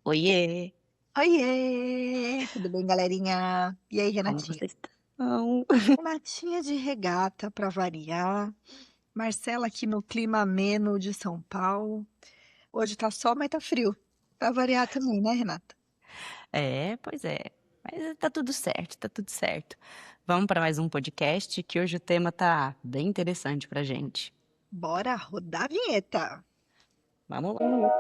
Oiê, Oiê, tudo bem, galerinha? E aí, como Renatinha? vocês estão? Renatinha de regata para variar. Marcela aqui no clima ameno de São Paulo. Hoje tá sol, mas tá frio. Pra variar também, né, Renata? Pois é, mas tá tudo certo, tá tudo certo. Vamos para mais um podcast que hoje o tema tá bem interessante pra gente. Bora rodar a vinheta. Vamos lá.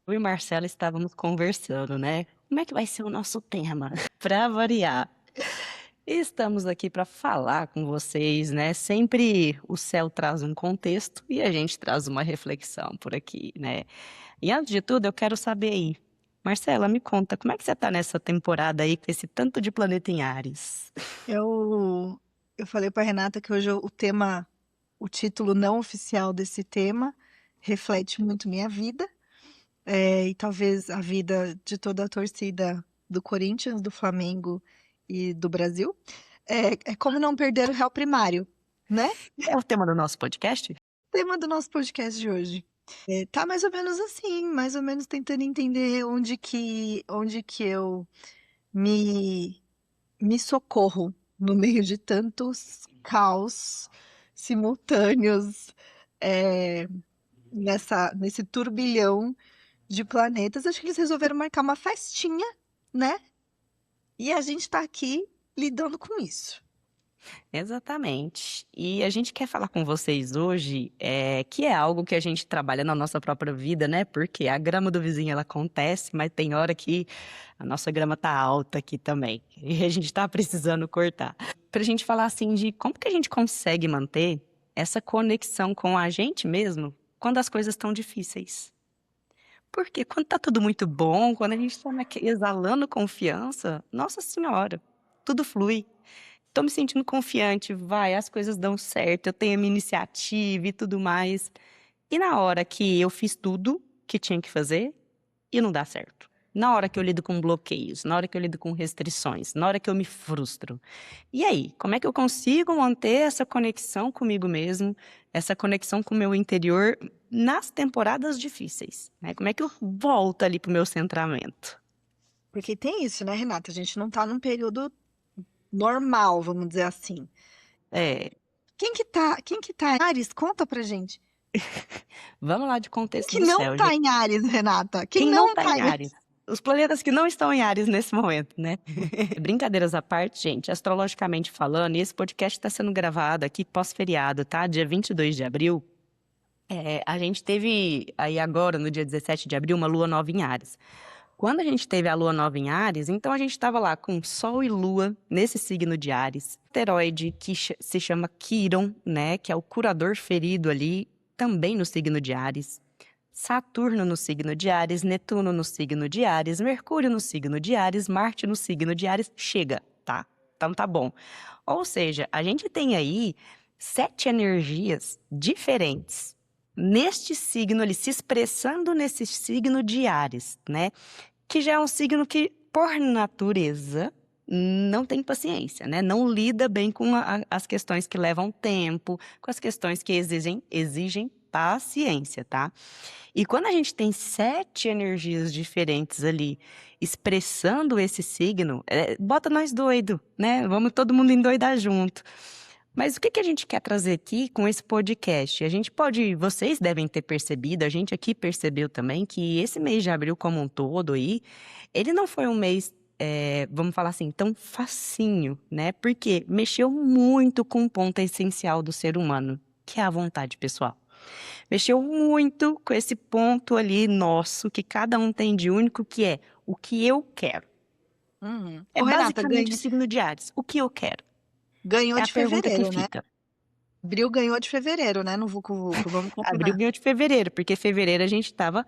Eu e Marcela estávamos conversando, né? Como é que vai ser o nosso tema? Para variar. Estamos aqui para falar com vocês, né? Sempre o céu traz um contexto e a gente traz uma reflexão por aqui, né? E antes de tudo, eu quero saber aí, Marcela, me conta, como é que você tá nessa temporada aí com esse tanto de planeta em Ares? Eu falei pra Renata que hoje o tema, o título não oficial desse tema reflete muito minha vida. E talvez a vida de toda a torcida do Corinthians, do Flamengo e do Brasil. É como não perder o réu primário, né? É o tema do nosso podcast? Tema do nosso podcast de hoje. Tá mais ou menos assim, mais ou menos tentando entender onde que eu me, me socorro no meio de tantos caos simultâneos, é, nesse turbilhão de planetas. Acho que eles resolveram marcar uma festinha, né? E a gente tá aqui lidando com isso. Exatamente. E a gente quer falar com vocês hoje, que é algo que a gente trabalha na nossa própria vida, né? Porque a grama do vizinho ela acontece, mas tem hora que a nossa grama tá alta aqui também. E a gente tá precisando cortar. Pra gente falar assim de como que a gente consegue manter essa conexão com a gente mesmo quando as coisas estão difíceis. Porque quando tá tudo muito bom, quando a gente tá exalando confiança, nossa senhora, tudo flui. Tô me sentindo confiante, vai, as coisas dão certo, eu tenho a minha iniciativa e tudo mais. E na hora que eu fiz tudo que tinha que fazer e não dá certo. Na hora que eu lido com bloqueios, na hora que eu lido com restrições, na hora que eu me frustro. E aí, como é que eu consigo manter essa conexão comigo mesmo, essa conexão com o meu interior nas temporadas difíceis, né? Como é que eu volto ali pro meu centramento? Porque tem isso, né, Renata? A gente não tá num período normal, vamos dizer assim. É, Quem que tá em Ares? Conta pra gente. vamos lá de Quem contexto que do não céu, tá gente. em Ares, Renata? Quem Quem não não tá tá em em Áries? Ares? Os planetas que não estão em Áries nesse momento, né? Brincadeiras à parte, gente, astrologicamente falando, e esse podcast está sendo gravado aqui pós-feriado, tá? Dia 22 de abril. A gente teve aí agora, no dia 17 de abril, uma lua nova em Áries. Quando a gente teve a lua nova em Áries, então a gente estava lá com Sol e Lua nesse signo de Áries. Asteroide que se chama Quiron, né? Que é o curador ferido ali, também no signo de Áries. Saturno no signo de Áries, Netuno no signo de Áries, Mercúrio no signo de Áries, Marte no signo de Áries. Chega, tá? Então tá bom. Ou seja, a gente tem aí 7 energias diferentes neste signo ali, se expressando nesse signo de Áries, né? Que já é um signo que, por natureza, não tem paciência, né? Não lida bem com as questões que levam tempo, com as questões que exigem paciência, tá? E quando a gente tem 7 energias diferentes ali expressando esse signo, bota nós doido, né? Vamos todo mundo endoidar junto. Mas o que que a gente quer trazer aqui com esse podcast? A gente pode, vocês devem ter percebido, a gente aqui percebeu também que esse mês de abril como um todo aí, ele não foi um mês, vamos falar assim, tão facinho, né? Porque mexeu muito com um ponto essencial do ser humano, que é a vontade pessoal. Mexeu muito com esse ponto ali nosso, que cada um tem de único, que é o que eu quero. Uhum. É Ô, Renata, basicamente o signo de Áries. O que eu quero? ganhou É a de pergunta que fevereiro, né? fica. Abril ganhou de fevereiro, né? No Vucu Vucu, vamos Abril combinar. ganhou de fevereiro, porque fevereiro a gente estava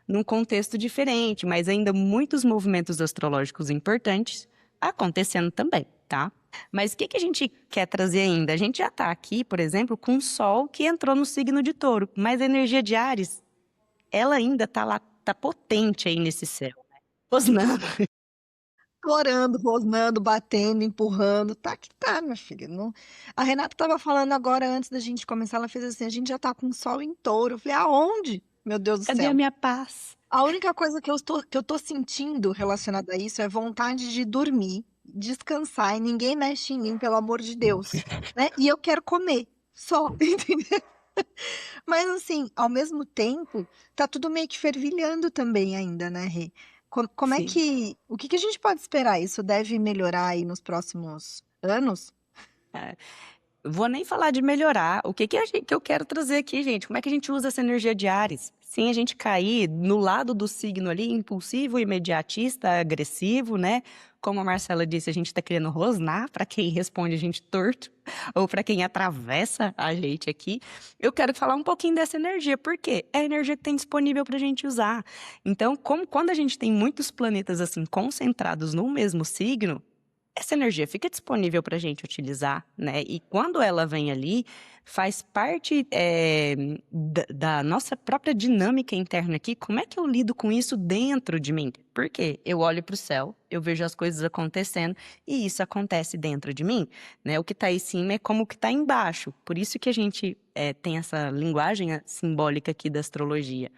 num contexto diferente, mas ainda muitos movimentos astrológicos importantes acontecendo também, tá? Mas o que que a gente quer trazer ainda? A gente já está aqui, por exemplo, com o Sol que entrou no signo de Touro, mas a energia de Áries, ela ainda está lá, está potente aí nesse céu. Pois não. Chorando, rosnando, batendo, empurrando. Tá que tá, minha filha. Não... A Renata tava falando agora, antes da gente começar, ela fez assim, a gente já tá com o sol em touro. Eu falei, aonde? Meu Deus do Cadê a céu. minha paz? A única coisa que eu tô sentindo relacionada a isso é vontade de dormir, descansar e ninguém mexe em mim, pelo amor de Deus, né? E eu quero comer, só, entendeu? Mas assim, ao mesmo tempo, tá tudo meio que fervilhando também ainda, né, Rê? Como é Sim. que, o que que a gente pode esperar? Isso deve melhorar aí nos próximos anos? É. Vou nem falar de melhorar. O que que eu quero trazer aqui, gente? Como é que a gente usa essa energia de Áries? Sem a gente cair no lado do signo ali, impulsivo, imediatista, agressivo, né? Como a Marcela disse, a gente tá querendo rosnar para quem responde a gente torto, ou para quem atravessa a gente aqui. Eu quero falar um pouquinho dessa energia, porque é a energia que tem disponível para a gente usar. Então, como quando a gente tem muitos planetas assim concentrados no mesmo signo, essa energia fica disponível para a gente utilizar, né? E quando ela vem ali, faz parte da nossa própria dinâmica interna aqui. Como é que eu lido com isso dentro de mim? Porque eu olho para o céu, eu vejo as coisas acontecendo e isso acontece dentro de mim, né? O que está aí em cima é como o que está embaixo. Por isso que a gente tem essa linguagem simbólica aqui da astrologia.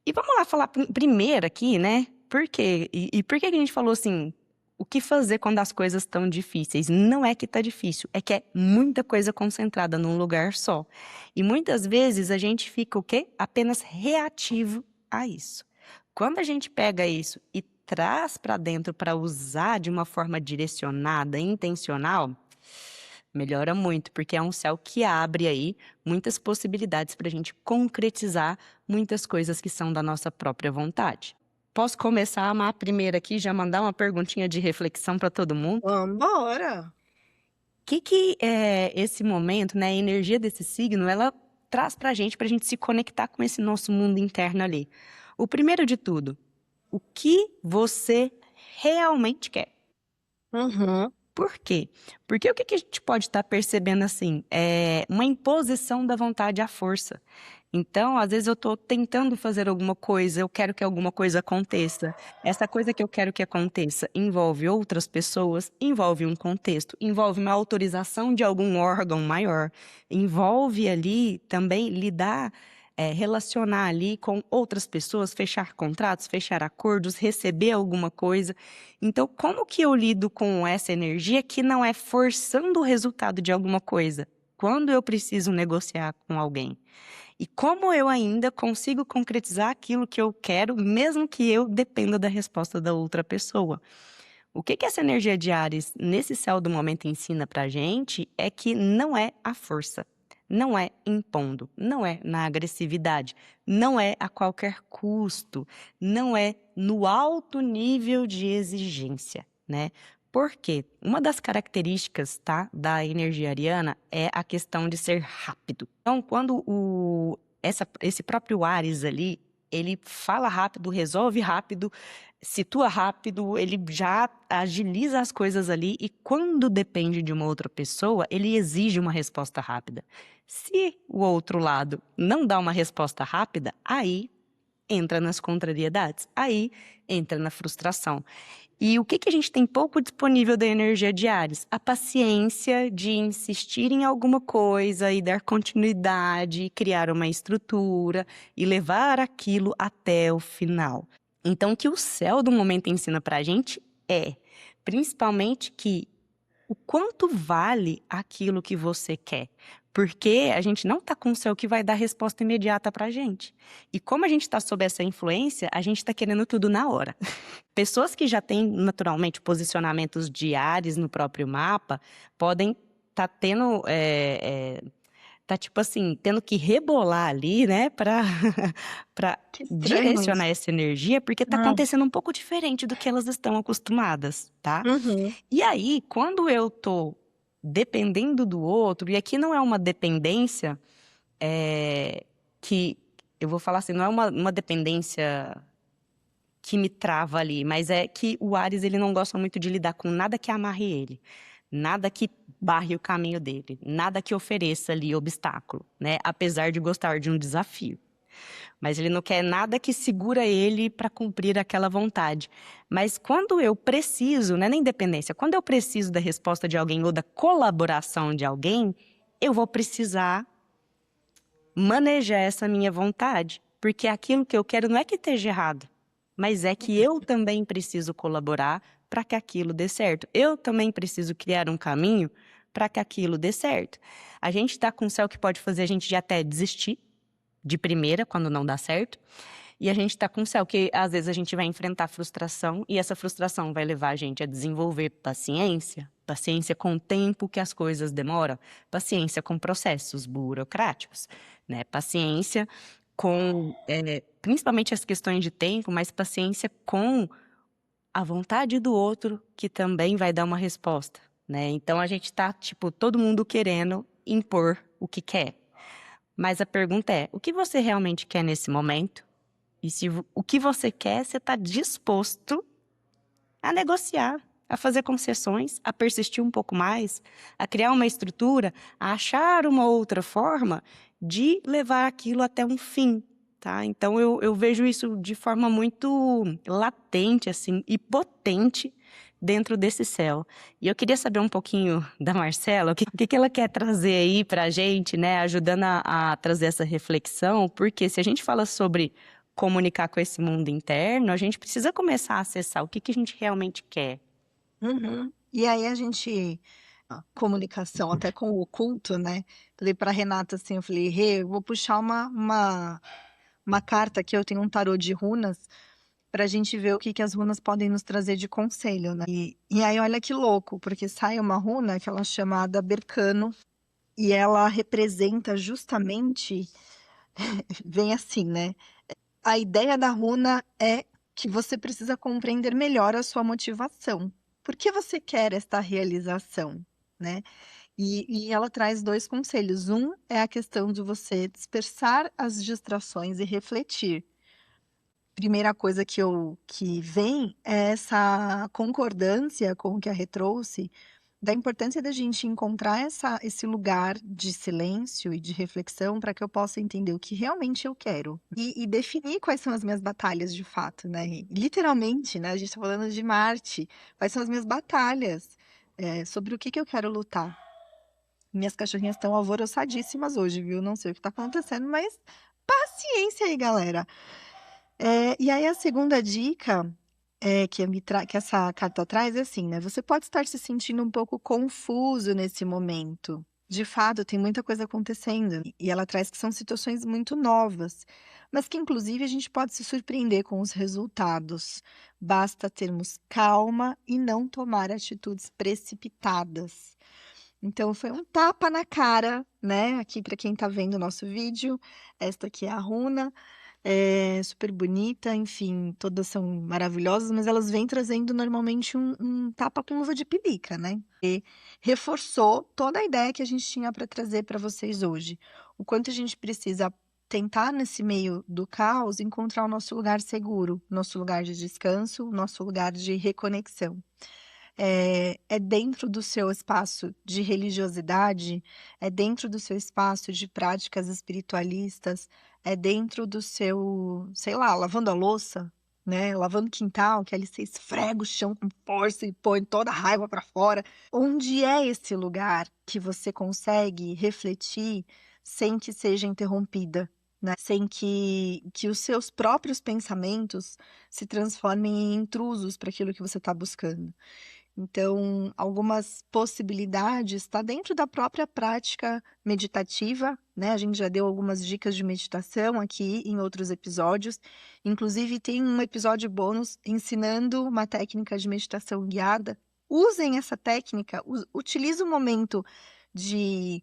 E vamos lá falar primeiro aqui, né? Por quê? E por que que a gente falou assim? O que fazer quando as coisas estão difíceis? Não é que tá difícil, é que é muita coisa concentrada num lugar só. E muitas vezes a gente fica o quê? Apenas reativo a isso. Quando a gente pega isso e traz para dentro para usar de uma forma direcionada, intencional, melhora muito, porque é um céu que abre aí muitas possibilidades para a gente concretizar muitas coisas que são da nossa própria vontade. Posso começar a amar primeiro aqui, já mandar uma perguntinha de reflexão para todo mundo? Vambora! O que é esse momento, né, a energia desse signo, ela traz para a gente se conectar com esse nosso mundo interno ali? O primeiro de tudo, o que você realmente quer? Uhum. Por quê? Porque o que que a gente pode estar percebendo assim? É uma imposição da vontade à força. Então, às vezes eu estou tentando fazer alguma coisa, eu quero que alguma coisa aconteça. Essa coisa que eu quero que aconteça envolve outras pessoas, envolve um contexto, envolve uma autorização de algum órgão maior, envolve ali também lidar, relacionar ali com outras pessoas, fechar contratos, fechar acordos, receber alguma coisa. Então, como que eu lido com essa energia que não é forçando o resultado de alguma coisa? Quando eu preciso negociar com alguém? E como eu ainda consigo concretizar aquilo que eu quero, mesmo que eu dependa da resposta da outra pessoa? O que que essa energia de Áries, nesse céu do momento, ensina pra gente é que não é a força, não é impondo, não é na agressividade, não é a qualquer custo, não é no alto nível de exigência, né? Porque uma das características, tá, da energia ariana é a questão de ser rápido. Então, quando esse próprio Áries ali, ele fala rápido, resolve rápido, situa rápido, ele já agiliza as coisas ali e quando depende de uma outra pessoa, ele exige uma resposta rápida. Se o outro lado não dá uma resposta rápida, aí entra nas contrariedades, aí entra na frustração. E o que que a gente tem pouco disponível da energia de Áries? A paciência de insistir em alguma coisa e dar continuidade, criar uma estrutura e levar aquilo até o final. Então, o que o céu do momento ensina pra gente é, principalmente, que o quanto vale aquilo que você quer. Porque a gente não está com o céu que vai dar resposta imediata pra gente. E como a gente está sob essa influência, a gente está querendo tudo na hora. Pessoas que já têm naturalmente posicionamentos de Áries no próprio mapa podem estar tendo tá tipo assim, tendo que rebolar ali, né, para para Que estranho isso. direcionar essa energia, porque tá Ah, acontecendo um pouco diferente do que elas estão acostumadas, tá? uhum. E aí, quando eu tô dependendo do outro, e aqui não é uma dependência que eu vou falar assim, não é uma dependência que me trava ali, mas é que o Ares ele não gosta muito de lidar com nada que amarre ele, nada que barre o caminho dele, nada que ofereça ali obstáculo, né? Apesar de gostar de um desafio. Mas ele não quer nada que segura ele para cumprir aquela vontade. Mas quando eu preciso, não é nem dependência, quando eu preciso da resposta de alguém ou da colaboração de alguém, eu vou precisar manejar essa minha vontade. Porque aquilo que eu quero não é que esteja errado, mas é que eu também preciso colaborar para que aquilo dê certo. Eu também preciso criar um caminho para que aquilo dê certo. A gente está com o céu que pode fazer a gente já até desistir de primeira, quando não dá certo. E a gente está com o céu que às vezes a gente vai enfrentar frustração e essa frustração vai levar a gente a desenvolver paciência, paciência com o tempo que as coisas demoram, paciência com processos burocráticos, né? Paciência com, principalmente as questões de tempo, mas paciência com a vontade do outro que também vai dar uma resposta, né? Então a gente tá, tipo, todo mundo querendo impor o que quer. Mas a pergunta é, o que você realmente quer nesse momento? E se o que você quer, você está disposto a negociar, a fazer concessões, a persistir um pouco mais, a criar uma estrutura, a achar uma outra forma de levar aquilo até um fim, tá? Então eu vejo isso de forma muito latente, assim, e potente dentro desse céu. E eu queria saber um pouquinho da Marcela, o que ela quer trazer aí pra gente, né? Ajudando a trazer essa reflexão, porque se a gente fala sobre comunicar com esse mundo interno, a gente precisa começar a acessar o que a gente realmente quer. Uhum. E aí a gente, a comunicação até com o oculto, né? Falei pra Renata assim, eu falei, Rê, eu vou puxar uma carta aqui, eu tenho um tarô de runas, pra gente ver o que as runas podem nos trazer de conselho, né? E aí olha que louco, porque sai uma runa que ela é chamada Bercano, e ela representa justamente, vem assim, né? A ideia da runa é que você precisa compreender melhor a sua motivação. Por que você quer esta realização, né? E ela traz dois conselhos. Um é a questão de você dispersar as distrações e refletir. Primeira coisa que vem é essa concordância com o que a Rê trouxe, da importância da gente encontrar esse lugar de silêncio e de reflexão para que eu possa entender o que realmente eu quero e definir quais são as minhas batalhas de fato, né? E, literalmente, né? A gente está falando de Marte, quais são as minhas batalhas, sobre o que eu quero lutar. Minhas cachorrinhas estão alvoroçadíssimas hoje, viu? Não sei o que está acontecendo, mas paciência aí, galera. E aí a segunda dica que essa carta traz é assim, né? Você pode estar se sentindo um pouco confuso nesse momento. De fato, tem muita coisa acontecendo. E ela traz que são situações muito novas, mas que inclusive a gente pode se surpreender com os resultados. Basta termos calma e não tomar atitudes precipitadas. Então, foi um tapa na cara, né? Aqui para quem está vendo o nosso vídeo. Esta aqui é a runa. É super bonita, enfim, todas são maravilhosas, mas elas vêm trazendo normalmente um tapa com luva de pelica, né? E reforçou toda a ideia que a gente tinha para trazer para vocês hoje. O quanto a gente precisa tentar, nesse meio do caos, encontrar o nosso lugar seguro, nosso lugar de descanso, nosso lugar de reconexão. É dentro do seu espaço de religiosidade, é dentro do seu espaço de práticas espiritualistas, é dentro do seu, sei lá, lavando a louça, né? Lavando o quintal, que ali você esfrega o chão com força e põe toda a raiva para fora. Onde é esse lugar que você consegue refletir sem que seja interrompida? Né? Sem que os seus próprios pensamentos se transformem em intrusos para aquilo que você está buscando. Então, algumas possibilidades está dentro da própria prática meditativa, né? A gente já deu algumas dicas de meditação aqui em outros episódios. Inclusive, tem um episódio bônus ensinando uma técnica de meditação guiada. Usem essa técnica, utilize o momento de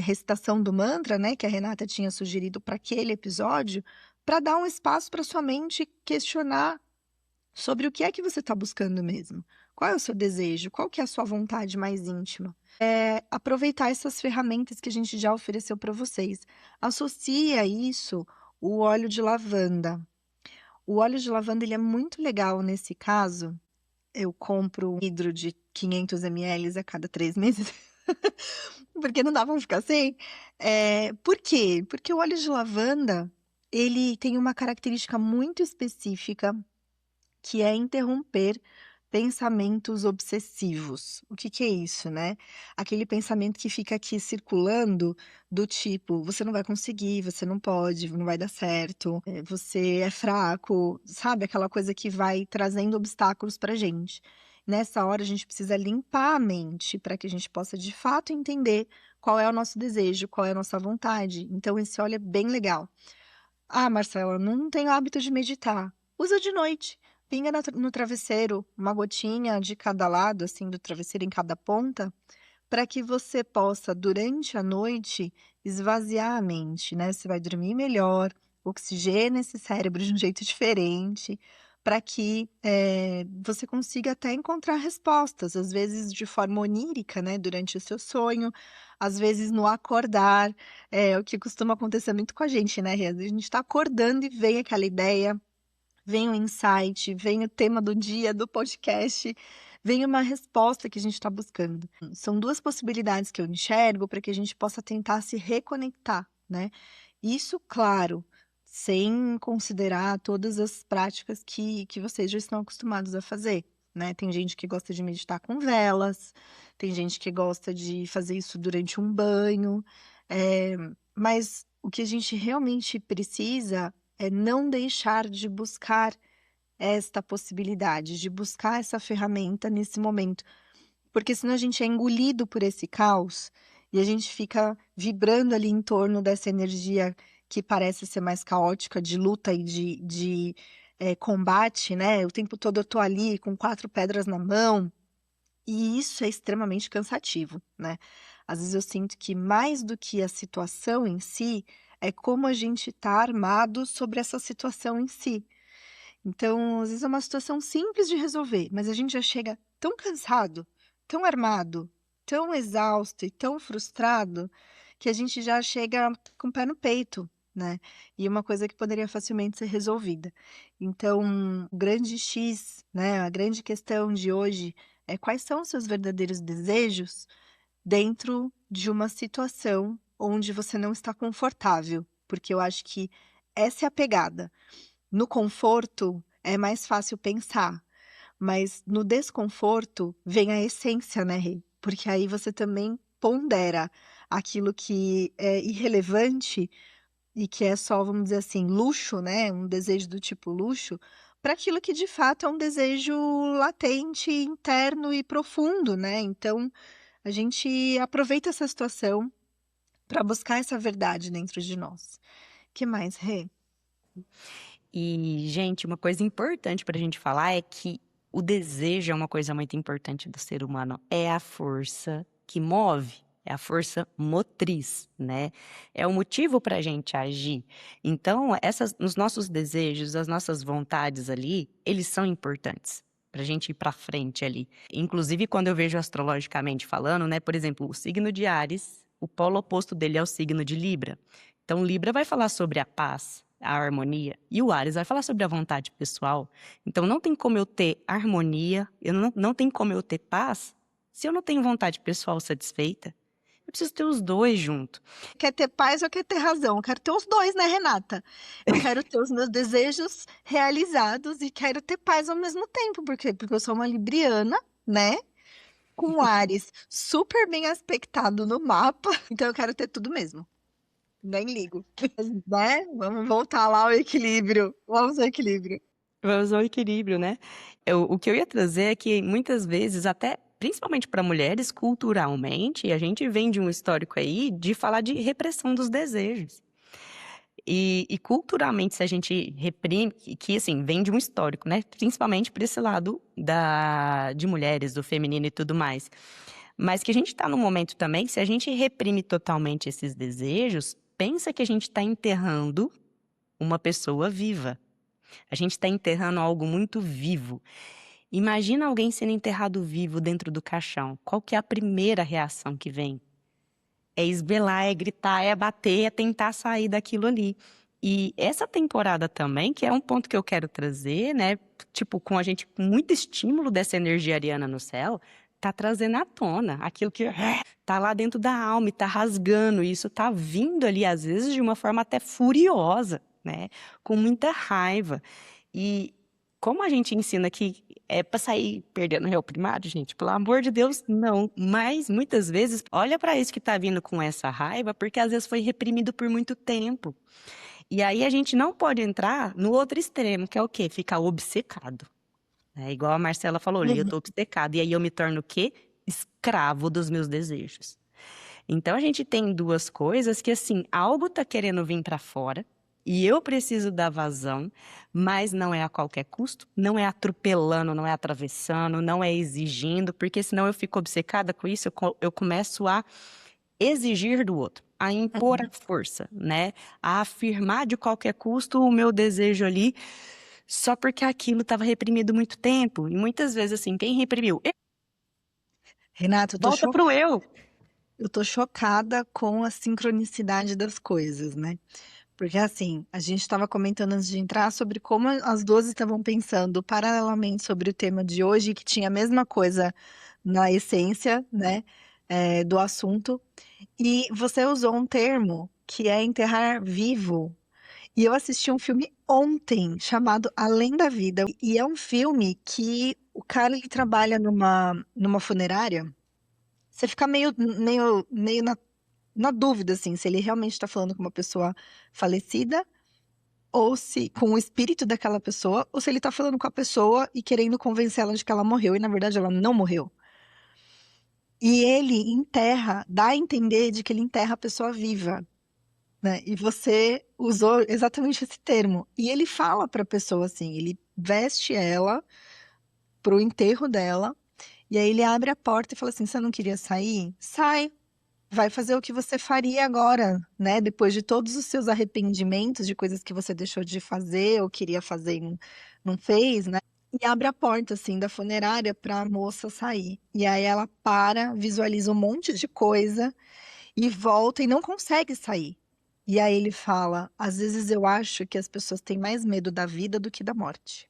recitação do mantra, né? Que a Renata tinha sugerido para aquele episódio, para dar um espaço para sua mente questionar sobre o que é que você está buscando mesmo. Qual é o seu desejo? Qual que é a sua vontade mais íntima? Aproveitar essas ferramentas que a gente já ofereceu para vocês. Associe a isso o óleo de lavanda. O óleo de lavanda ele é muito legal nesse caso. Eu compro um vidro de 500 ml a cada 3 meses. porque não dá pra ficar sem. Por quê? Porque o óleo de lavanda, ele tem uma característica muito específica, que é interromper pensamentos obsessivos. O que que é isso, né? Aquele pensamento que fica aqui circulando, do tipo, você não vai conseguir, você não pode, não vai dar certo, você é fraco, sabe? Aquela coisa que vai trazendo obstáculos pra gente. Nessa hora, a gente precisa limpar a mente para que a gente possa de fato entender qual é o nosso desejo, qual é a nossa vontade. Então, esse óleo é bem legal. Ah, Marcela, não tenho hábito de meditar. Usa de noite. Pinga no travesseiro, uma gotinha de cada lado, assim, do travesseiro em cada ponta, para que você possa, durante a noite, esvaziar a mente, né? Você vai dormir melhor, oxigena esse cérebro de um jeito diferente, para que você consiga até encontrar respostas, às vezes de forma onírica, né? Durante o seu sonho, às vezes no acordar. É o que costuma acontecer muito com a gente, né, Rê? A gente está acordando e vem aquela ideia, vem o insight, vem o tema do dia, do podcast, vem uma resposta que a gente está buscando. São duas possibilidades que eu enxergo para que a gente possa tentar se reconectar, né? Isso, claro, sem considerar todas as práticas que vocês já estão acostumados a fazer, né? Tem gente que gosta de meditar com velas, tem gente que gosta de fazer isso durante um banho, é, mas o que a gente realmente precisa é não deixar de buscar esta possibilidade, de buscar essa ferramenta nesse momento, porque senão a gente é engolido por esse caos e a gente fica vibrando ali em torno dessa energia que parece ser mais caótica, de luta e de combate, né? O tempo todo eu tô ali com 4 pedras na mão, e isso é extremamente cansativo, né? Às vezes eu sinto que mais do que a situação em si, é como a gente tá armado sobre essa situação em si. Então, às vezes é uma situação simples de resolver, mas a gente já chega tão cansado, tão armado, tão exausto e tão frustrado, que a gente já chega com o pé no peito, né? E uma coisa que poderia facilmente ser resolvida. Então, o grande X, né? A grande questão de hoje é quais são os seus verdadeiros desejos dentro de uma situação onde você não está confortável, porque eu acho que essa é a pegada. No conforto é mais fácil pensar, mas no desconforto vem a essência, né, Rê? Porque aí você também pondera aquilo que é irrelevante e que é só, vamos dizer assim, luxo, né? Um desejo do tipo luxo, para aquilo que de fato é um desejo latente, interno e profundo, né? Então, a gente aproveita essa situação para buscar essa verdade dentro de nós. Que mais, Rê? E, gente, uma coisa importante para a gente falar é que o desejo é uma coisa muito importante do ser humano. É a força que move, é a força motriz, né? É o motivo para a gente agir. Então, os nossos desejos, as nossas vontades ali, eles são importantes para a gente ir para frente ali. Inclusive, quando eu vejo astrologicamente falando, né? Por exemplo, o signo de Áries, o polo oposto dele é o signo de Libra. Então, Libra vai falar sobre a paz, a harmonia, e o Áries vai falar sobre a vontade pessoal. Então, não tem como eu ter harmonia, não tem como eu ter paz, se eu não tenho vontade pessoal satisfeita. Eu preciso ter os dois junto. Quer ter paz ou quer ter razão? Eu quero ter os dois, né, Renata? Eu quero ter os meus desejos realizados e quero ter paz ao mesmo tempo. Por quê? Porque eu sou uma libriana, né? Com Áries super bem aspectado no mapa. Então eu quero ter tudo mesmo. Nem ligo. Né? Vamos voltar lá ao equilíbrio. Vamos ao equilíbrio. Vamos ao equilíbrio, né? O que eu ia trazer é que muitas vezes, até principalmente para mulheres, culturalmente, a gente vem de um histórico aí de falar de repressão dos desejos. E culturalmente, se a gente reprime, que assim, vem de um histórico, né? Principalmente para esse lado de mulheres, do feminino e tudo mais. Mas que a gente está num momento também que se a gente reprime totalmente esses desejos, pensa que a gente está enterrando uma pessoa viva. A gente está enterrando algo muito vivo. Imagina alguém sendo enterrado vivo dentro do caixão. Qual que é a primeira reação que vem? É esbelar, é gritar, é bater, é tentar sair daquilo ali. E essa temporada também, que é um ponto que eu quero trazer, né? Tipo, com a gente com muito estímulo dessa energia ariana no céu, tá trazendo à tona aquilo que tá lá dentro da alma e tá rasgando. E isso tá vindo ali, às vezes, de uma forma até furiosa, né? Com muita raiva. E como a gente ensina que é para sair perdendo réu primário, gente, pelo amor de Deus, não. Mas muitas vezes, olha para isso que tá vindo com essa raiva, porque às vezes foi reprimido por muito tempo. E aí a gente não pode entrar no outro extremo, que é o quê? Ficar obcecado. É igual a Marcela falou, ali, eu tô obcecada. E aí eu me torno o quê? Escravo dos meus desejos. Então a gente tem duas coisas que, assim, algo tá querendo vir para fora e eu preciso dar vazão, mas não é a qualquer custo, não é atropelando, não é atravessando, não é exigindo, porque senão eu fico obcecada com isso, eu começo a exigir do outro, a impor a força, né? A afirmar de qualquer custo o meu desejo ali, só porque aquilo estava reprimido muito tempo. E muitas vezes, assim, quem reprimiu? Renato, Volta pro eu. eu tô chocada com a sincronicidade das coisas, né? Porque assim, a gente estava comentando antes de entrar sobre como as duas estavam pensando paralelamente sobre o tema de hoje, que tinha a mesma coisa na essência, né, do assunto. E você usou um termo que é enterrar vivo. E eu assisti um filme ontem chamado Além da Vida. E é um filme que o cara ele trabalha numa funerária. Você fica meio na dúvida, assim, se ele realmente está falando com uma pessoa falecida ou se com o espírito daquela pessoa, ou se ele tá falando com a pessoa e querendo convencê-la de que ela morreu e na verdade ela não morreu. E ele enterra, dá a entender de que ele enterra a pessoa viva, né? E você usou exatamente esse termo. E ele fala para a pessoa assim, ele veste ela pro enterro dela, e aí ele abre a porta e fala assim: "Você não queria sair? Sai. Vai fazer o que você faria agora, né? Depois de todos os seus arrependimentos de coisas que você deixou de fazer ou queria fazer e não fez, né? E abre a porta, assim, da funerária para a moça sair. E aí ela para, visualiza um monte de coisa e volta e não consegue sair. E aí ele fala: às vezes eu acho que as pessoas têm mais medo da vida do que da morte.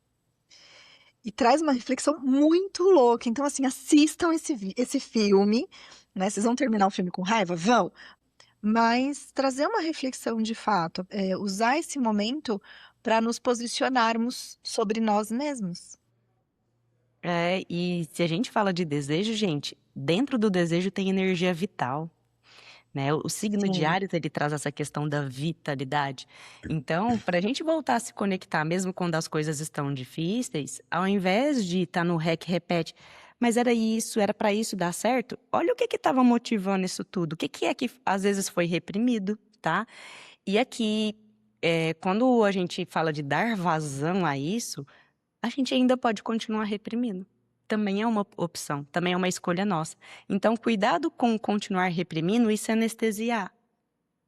E traz uma reflexão muito louca. Então, assim, assistam esse filme, né? Vocês vão terminar o filme com raiva? Vão. Mas trazer uma reflexão de fato, usar esse momento para nos posicionarmos sobre nós mesmos. É, e se a gente fala de desejo, gente, dentro do desejo tem energia vital, né? O signo de Sim. Áries, ele traz essa questão da vitalidade. Então, para a gente voltar a se conectar, mesmo quando as coisas estão difíceis, ao invés de estar no rec, repete, mas era isso, era para isso dar certo, olha o que estava motivando isso tudo, o que é que às vezes foi reprimido, tá? E aqui, quando a gente fala de dar vazão a isso, a gente ainda pode continuar reprimindo. Também é uma opção, também é uma escolha nossa. Então, cuidado com continuar reprimindo e se anestesiar,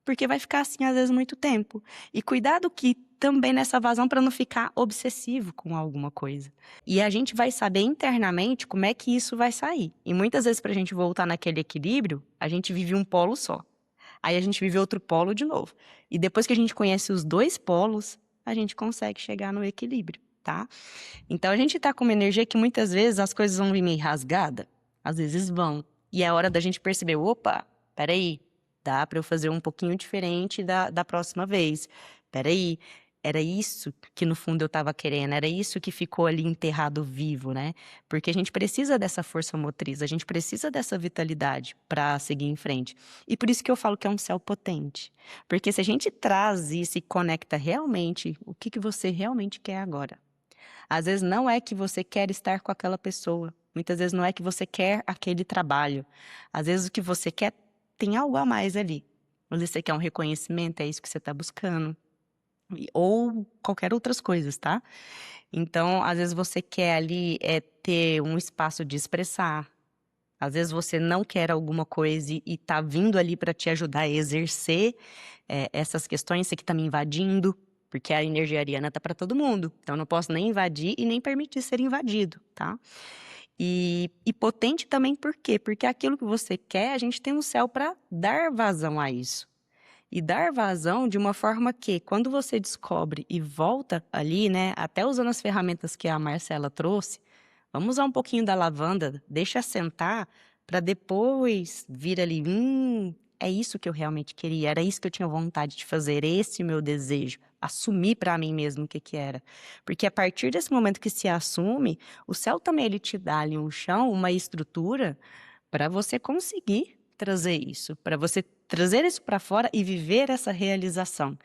porque vai ficar assim às vezes muito tempo. E cuidado que também nessa vazão para não ficar obsessivo com alguma coisa. E a gente vai saber internamente como é que isso vai sair. E muitas vezes para a gente voltar naquele equilíbrio, a gente vive um polo só. Aí a gente vive outro polo de novo. E depois que a gente conhece os dois polos, a gente consegue chegar no equilíbrio, tá? Então a gente tá com uma energia que muitas vezes as coisas vão vir meio rasgada, às vezes vão. E é hora da gente perceber, opa, peraí, dá para eu fazer um pouquinho diferente da próxima vez. Peraí, era isso que no fundo eu estava querendo, era isso que ficou ali enterrado vivo, né? Porque a gente precisa dessa força motriz, a gente precisa dessa vitalidade para seguir em frente. E por isso que eu falo que é um céu potente. Porque se a gente traz isso e conecta realmente, o que você realmente quer agora? Às vezes não é que você quer estar com aquela pessoa. Muitas vezes não é que você quer aquele trabalho. Às vezes o que você quer tem algo a mais ali. Às vezes você quer um reconhecimento, é isso que você está buscando. Ou qualquer outras coisas, tá? Então, às vezes você quer ali ter um espaço de expressar. Às vezes você não quer alguma coisa e tá vindo ali para te ajudar a exercer essas questões, você que tá me invadindo, porque a energia ariana tá para todo mundo. Então eu não posso nem invadir e nem permitir ser invadido, tá? E potente também por quê? Porque aquilo que você quer, a gente tem um céu para dar vazão a isso. E dar vazão de uma forma que, quando você descobre e volta ali, né, até usando as ferramentas que a Marcela trouxe, Vamos usar um pouquinho da lavanda, deixa assentar para depois vir ali, é isso que eu realmente queria, era isso que eu tinha vontade de fazer, esse meu desejo, assumir para mim mesmo o que que era. Porque a partir desse momento que se assume, o céu também ele te dá ali um chão, uma estrutura para você conseguir trazer isso, para você trazer isso para fora e viver essa realização.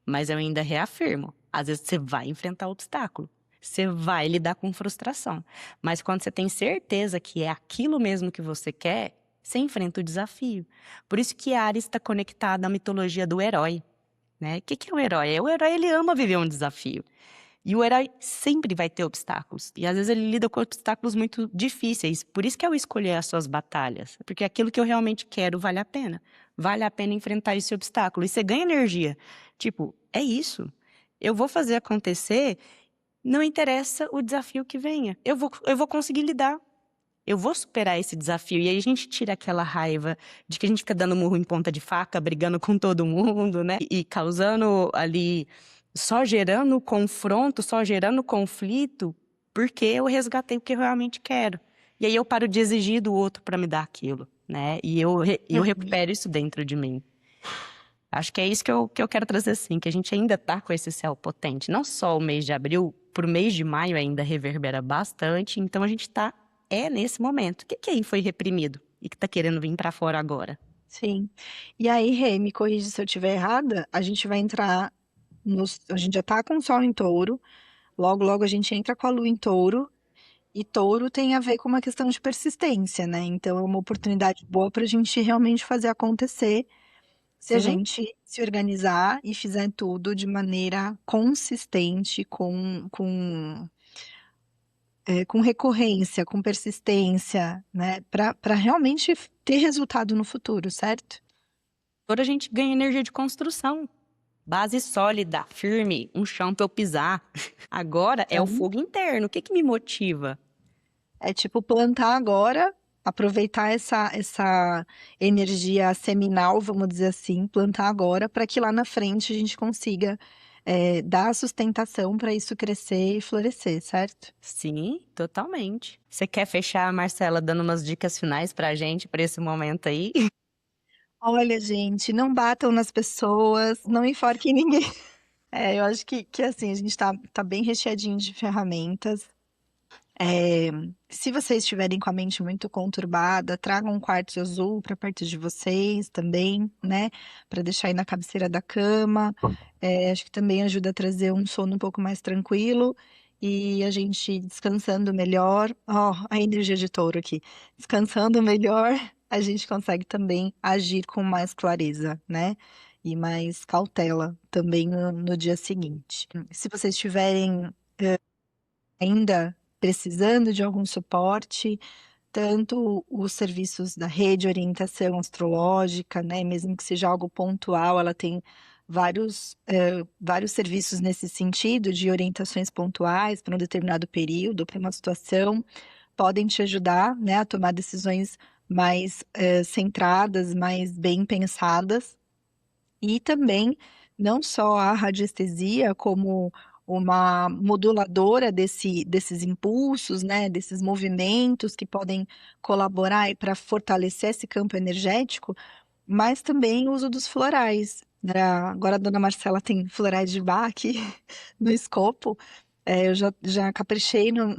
Mas eu ainda reafirmo, às vezes você vai enfrentar obstáculo, você vai lidar com frustração. Mas quando você tem certeza que é aquilo mesmo que você quer, você enfrenta o desafio. Por isso que Ares está conectada à mitologia do herói, né? O que que é o herói? O herói, ele ama viver um desafio. E o herói sempre vai ter obstáculos. E às vezes ele lida com obstáculos muito difíceis. Por isso que eu escolhi as suas batalhas. Porque aquilo que eu realmente quero vale a pena. Vale a pena enfrentar esse obstáculo. E você ganha energia. Tipo, é isso. Eu vou fazer acontecer, não interessa o desafio que venha. Eu vou conseguir lidar. Eu vou superar esse desafio. E aí a gente tira aquela raiva de que a gente fica dando murro em ponta de faca, brigando com todo mundo, né? E causando ali, só gerando confronto, só gerando conflito, porque eu resgatei o que eu realmente quero. E aí eu paro de exigir do outro para me dar aquilo, né? E eu Uhum. recupero isso dentro de mim. Acho que é isso que eu quero trazer, sim, que a gente ainda tá com esse céu potente. Não só o mês de abril, pro mês de maio ainda reverbera bastante, então a gente tá, nesse momento. O que que aí foi reprimido e que tá querendo vir pra fora agora? Sim. E aí, Rê, me corrige se eu estiver errada, a gente vai entrar a gente já tá com o Sol em Touro, logo, logo a gente entra com a Lua em Touro, e Touro tem a ver com uma questão de persistência, né? Então é uma oportunidade boa para a gente realmente fazer acontecer se a Sim, gente se organizar e fizer tudo de maneira consistente, com recorrência, com persistência, né? Para realmente ter resultado no futuro, certo? toda a gente ganha energia de construção. Base sólida, firme, um chão pra eu pisar. Agora é o Então, fogo interno. O que que me motiva? é tipo plantar agora, aproveitar essa energia seminal, vamos dizer assim, plantar agora, para que lá na frente a gente consiga dar sustentação para isso crescer e florescer, certo? Sim, totalmente. Você quer fechar, Marcela, dando umas dicas finais pra gente, pra esse momento aí? Olha, gente, não batam nas pessoas, não enforquem ninguém. Eu acho que assim, a gente tá bem recheadinho de ferramentas. É, se vocês estiverem com a mente muito conturbada, tragam um quartzo azul para perto de vocês também, né? Para deixar aí na cabeceira da cama. Acho que também ajuda a trazer um sono um pouco mais tranquilo e a gente descansando melhor. Ó, a energia de touro aqui. Descansando melhor, a gente consegue também agir com mais clareza, né? E mais cautela também no dia seguinte. Se vocês tiverem ainda precisando de algum suporte, tanto os serviços da rede orientação astrológica, né, mesmo que seja algo pontual, ela tem vários serviços nesse sentido, de orientações pontuais para um determinado período, para uma situação, podem te ajudar, né, a tomar decisões mais centradas, mais bem pensadas. E também, não só a radiestesia como uma moduladora desses impulsos, né, desses movimentos que podem colaborar para fortalecer esse campo energético, mas também o uso dos florais, né? Agora a dona Marcela tem florais de Bach aqui no escopo. Eu já caprichei no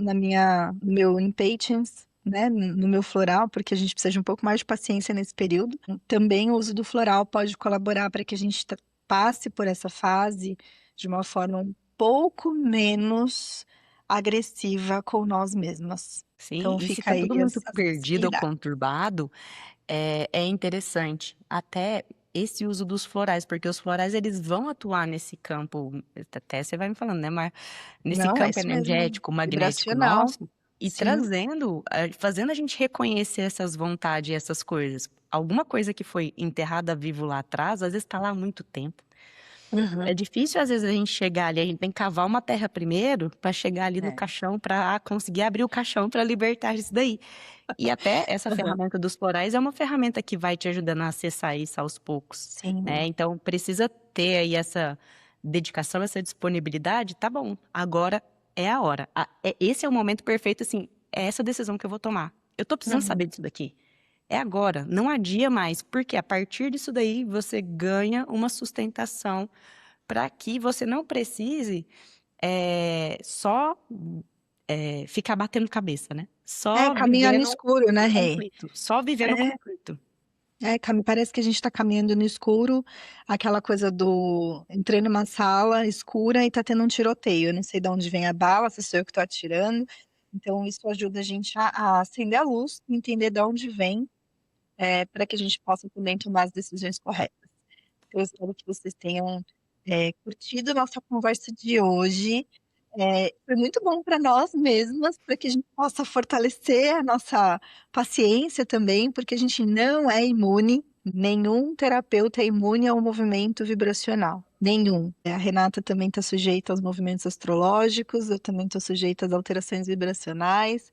meu impatience, né, no meu floral, porque a gente precisa de um pouco mais de paciência nesse período. Também o uso do floral pode colaborar para que a gente passe por essa fase de uma forma um pouco menos agressiva com nós mesmas. Sim, Então e se fica tá aí tudo muito as perdido ou possibilidades. conturbado, é interessante até esse uso dos florais, porque os florais eles vão atuar nesse campo, até você vai me falando, né, Mar? Nesse Não, é campo isso mesmo. energético, magnético Vibracional. nosso, e Sim. trazendo, fazendo a gente reconhecer essas vontades e essas coisas. Alguma coisa que foi enterrada vivo lá atrás, às vezes está lá há muito tempo. É Uhum. difícil, às vezes, a gente chegar ali, a gente tem que cavar uma terra primeiro para chegar ali no É. caixão, para conseguir abrir o caixão para libertar isso daí. E até essa Uhum. ferramenta dos florais é uma ferramenta que vai te ajudando a acessar isso aos poucos, né? Sim. Então, precisa ter aí essa dedicação, essa disponibilidade, tá bom. Agora é a hora. Esse é o momento perfeito, assim, é essa decisão que eu vou tomar. Eu tô precisando saber disso daqui. É agora, não adia mais, porque a partir disso daí você ganha uma sustentação para que você não precise só ficar batendo cabeça, né? Só Caminhar no vivendo escuro, né, o Rê? conflito. Só vivendo o É, conflito. parece que a gente tá caminhando no escuro, aquela coisa do entrei numa sala escura e tá tendo um tiroteio. Eu não sei de onde vem a bala, se sou eu que tô atirando. Então, isso ajuda a gente a acender a luz, entender de onde vem, para que a gente possa também tomar as decisões corretas. Eu espero que vocês tenham curtido a nossa conversa de hoje. Foi muito bom para nós mesmas, para que a gente possa fortalecer a nossa paciência também, porque a gente não é imune, nenhum terapeuta é imune ao movimento vibracional. Nenhum. A Renata também está sujeita aos movimentos astrológicos, eu também estou sujeita às alterações vibracionais.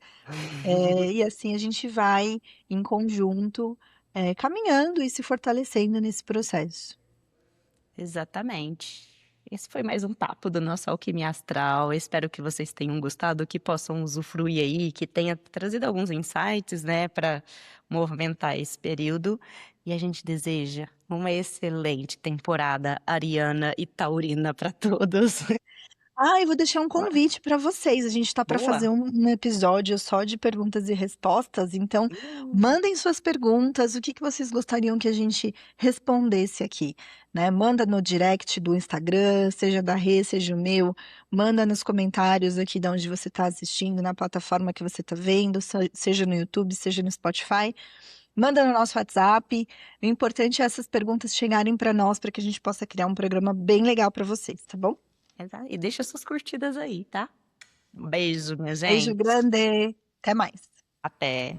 E assim a gente vai em conjunto, caminhando e se fortalecendo nesse processo. Exatamente. Esse foi mais um papo do nosso Alquimia Astral. Espero que vocês tenham gostado, que possam usufruir aí, que tenha trazido alguns insights, né, para movimentar esse período. E a gente deseja uma excelente temporada ariana e taurina para todos. Eu vou deixar um convite para vocês. A gente está para fazer Boa! um episódio só de perguntas e respostas, então mandem suas perguntas, o que que vocês gostariam que a gente respondesse aqui, né? Manda no direct do Instagram, seja da Rê, seja o meu, manda nos comentários aqui de onde você está assistindo, na plataforma que você está vendo, seja no YouTube, seja no Spotify. Manda no nosso WhatsApp. O importante é essas perguntas chegarem para nós, para que a gente possa criar um programa bem legal para vocês, tá bom? E deixa suas curtidas aí, tá? Um beijo, minha Beijo gente. grande. Até mais. Até.